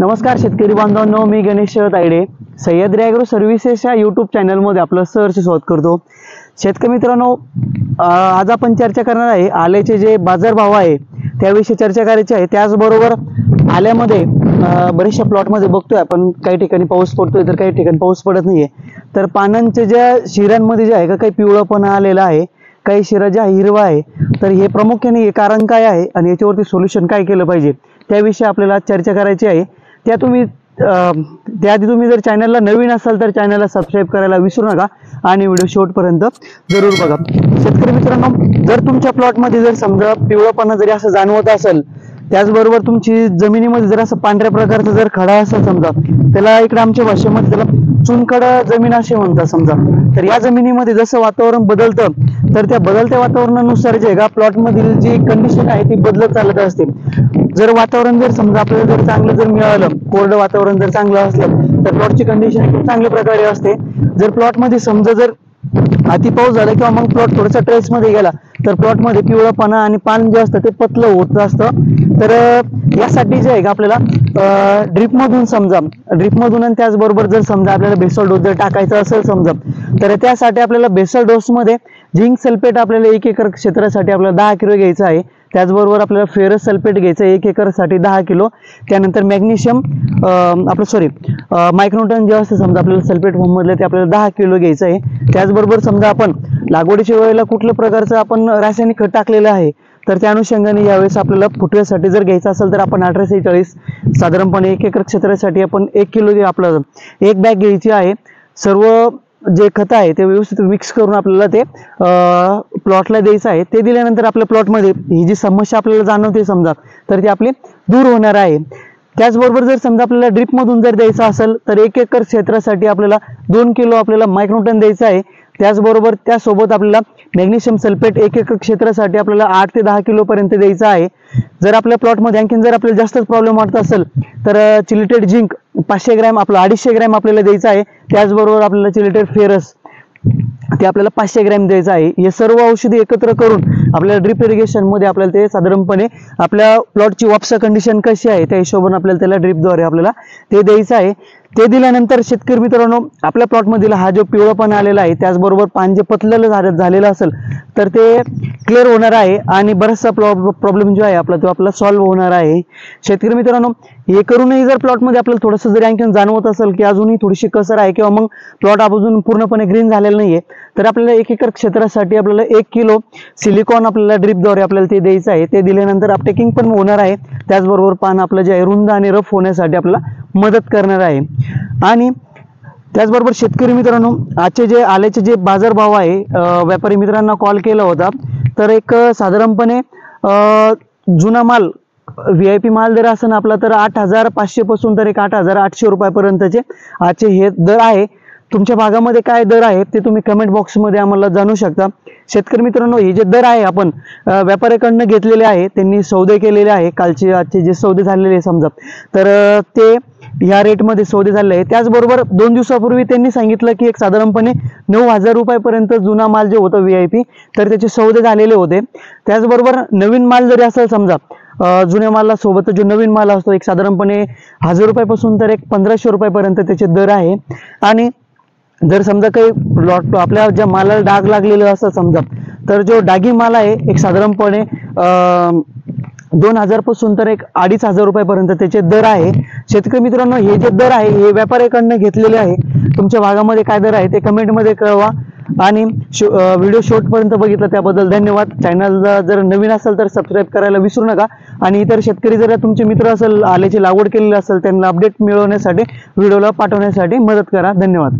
नमस्कार शेतकरी बांधवांनो, मी गणेश तायडे सह्याद्री ॲग्रो सर्व्हिसेस या यूट्यूब चॅनलमध्ये आपलं सहर्ष स्वागत करतो। शेतकरी मित्रांनो, आज आपण चर्चा करणार आहे आल्याचे जे बाजारभाव आहे त्याविषयी चर्चा करायची आहे। त्याचबरोबर आल्यामध्ये बरेचशा प्लॉटमध्ये बघतोय आपण काही ठिकाणी पाऊस पडतोय तर काही ठिकाणी पाऊस पडत नाहीये। तर पानांच्या ज्या शिरांमध्ये जे आहे का काही पिवळापणा आलेला आहे, काही शिरा ज्या हिरवा आहे, तर हे प्रामुख्याने हे कारण काय आहे आणि याच्यावरती सोल्युशन काय केलं पाहिजे त्याविषयी आपल्याला चर्चा करायची आहे। त्याआधी तुम्ही जर चॅनलला नवीन असाल तर चॅनलला सबस्क्राईब करायला विसरू नका आणि व्हिडिओ शेवटपर्यंत जरूर बघा। शेतकरी मित्रांनो, जर तुमच्या प्लॉटमध्ये जर समजा पिवळापणा जरी असं जाणवत असेल, त्याचबरोबर तुमची जमिनीमध्ये जर असं पांढऱ्या प्रकारचा जर खडा असेल समजा, त्याला इकडे आमच्या भाषेमध्ये त्याला चुनखड जमीन असे म्हणतात समजा, तर या जमिनीमध्ये जसं वातावरण बदलतं तर त्या बदलत्या वातावरणानुसार जे का प्लॉट मधील जी कंडिशन आहे ती बदलत चालत असते। जर वातावरण जर समजा आपल्याला जर चांगलं जर मिळालं, कोरडं वातावरण जर चांगलं असलं तर प्लॉटची कंडिशन खूप चांगल्या प्रकारे असते। जर प्लॉट मध्ये समजा जर अति पाऊस झाला किंवा मग प्लॉट थोडासा ट्रेस मध्ये गेला तर प्लॉट मध्ये पिवळापणा आणि पान जे असतं ते पतलं होत असतं। तर यासाठी जे आहे का आपल्याला ड्रिप मधून आणि त्याचबरोबर जर समजा आपल्याला बेसल डोस जर टाकायचा असेल समजा, तर त्यासाठी आपल्याला बेसल डोस मध्ये झिंक सल्फेट आपल्याला 1 एकर क्षेत्रासाठी आपल्याला 10 किलो घ्यायचं आहे। त्याचबरोबर आपल्याला फेरस सल्फेट घ्यायचं 1 एकरसाठी 10 किलो। त्यानंतर मॅग्नेशियम मायक्रोन्यूटन जे असतं समजा आपल्याला सल्फेट फॉर्म मधले ते आपल्याला 10 किलो घ्यायचं आहे। त्याचबरोबर समजा आपण लागवडीच्या वेळेला कुठल्या प्रकारचं आपण रासायनिक खत टाकलेलं आहे तर त्या अनुषंगाने यावेळेस आपल्याला फुटव्यासाठी जर घ्यायचं असेल तर आपण 1846 साधारणपणे 1 एकर क्षेत्रासाठी आपण 1 किलो आपलं एक बॅग घ्यायची आहे। सर्व जे खत आहे ते व्यवस्थित मिक्स करून आपल्याला ते प्लॉटला द्यायचं आहे। ते दिल्यानंतर आपल्या प्लॉटमध्ये ही जी समस्या आपल्याला जाणवते समजा तर ती आपली दूर होणार आहे। त्याचबरोबर जर समजा आपल्याला ड्रिप मधून जर द्यायचं असेल तर 1 एकर क्षेत्रासाठी आपल्याला 2 किलो आपल्याला मायक्रोन्यूटन द्यायचं आहे। त्याचबरोबर त्यासोबत आपल्याला मॅग्नेशियम सल्फेट 1 एकर क्षेत्रासाठी आपल्याला 8 ते 10 किलो पर्यंत द्यायचं आहे। जर आपल्या प्लॉटमध्ये आणखीन जर आपल्याला जास्तच प्रॉब्लेम वाटत असेल तर चिलिटेड झिंक 500 ग्रॅम आपलं 250 ग्रॅम आपल्याला द्यायचं आहे। त्याचबरोबर आपल्याला चिलिटेड फेरस ते आपल्याला 500 ग्रॅम द्यायचं आहे। हे सर्व औषधी एकत्र करून आपल्याला ड्रिप इरिगेशन मध्ये आपल्याला ते साधारणपणे आपल्या प्लॉटची वापसा कंडिशन कशी आहे त्या हिशोबाने आपल्याला त्याला ड्रिपद्वारे आपल्याला ते द्यायचं आहे। ते दिल्यानंतर शेतकरी मित्रांनो, आपल्या प्लॉट मधील हा जो पिवळापणा आलेला आहे त्याचबरोबर पान जे पतलेलं झालेलं असेल तर ते क्लिअर होणार आहे आणि बराचसा प्रॉब्लेम जो आहे आपला तो आपला सॉल्व्ह होणार आहे। शेतकरी मित्रांनो, हे करूनही जर प्लॉट मध्ये आपल्याला थोडंसं जरी आणखी जाणवत असेल की अजूनही थोडीशी कसर आहे किंवा मग प्लॉट अजून पूर्णपणे ग्रीन झालेला नाहीये तर आपल्याला 1 एकर क्षेत्रासाठी आपल्याला 1 किलो सिलिकॉन आपल्याला ड्रिपद्वारे आपल्याला ते द्यायचं आहे। ते दिल्यानंतर अपटेकिंग पण होणार आहे, त्याचबरोबर पान आपलं जे आहे रुंद आणि रफ होण्यासाठी आपल्याला मदत करणार आहे। आणि त्याचबरोबर शेतकरी मित्रांनो, आजचे जे आल्याचे जे बाजारभाव आहे, व्यापारी मित्रांना कॉल केला होता तर एक साधारणपणे जुना माल VIP माल जर असेल आपला तर 8500 पासून तर एक 8800 रुपयापर्यंतचे आजचे हे दर आहे। तुमच्या भागामध्ये काय दर आहे ते तुम्ही कमेंट बॉक्स मध्ये आम्हाला जाणू शकता। शेतकरी मित्रांनो, हे जे दर आहे आपण व्यापाऱ्याकडनं घेतलेले आहे, त्यांनी सौदे केलेले आहे, कालचे आजचे जे सौदे झालेले समजा तर ते या रेट मध्ये सौदे झाले आहे। त्याचबरोबर 2 दिवसापूर्वी त्यांनी सांगितलं की एक साधारणपणे 9000 रुपयापर्यंत जुना माल जे होतं VIP तर त्याचे सौदे झालेले होते। त्याचबरोबर नवीन माल जरी असेल समजा, जुन्या माला सोबत जो नवीन माल असतो एक साधारणपणे 1000 रुपयापासून तर एक 1500 रुपयापर्यंत त्याचे दर आहे। आणि जर समजा काही प्लॉट आपल्या ज्या मालाला डाग लागलेला असं समजा तर जो डागी माल आहे एक साधारणपणे 2000 पासून तर एक 2500 रुपयापर्यंत त्याचे दर आहे। शेतकरी मित्रांनो, हे जे दर आहे हे व्यापाऱ्याकडनं घेतलेले आहे। तुमच्या भागामध्ये काय दर आहे ते कमेंट मध्ये कळवा आणि व्हिडिओ शेवटपर्यंत बघितला त्याबद्दल धन्यवाद। चॅनलला जर नवीन असेल तर सबस्क्राईब करायला विसरू नका आणि इतर शेतकरी जर तुमचे मित्र असेल आल्याची लागवड केलेली असेल त्यांना अपडेट मिळवण्यासाठी व्हिडिओला पाठवण्यासाठी मदत करा। धन्यवाद।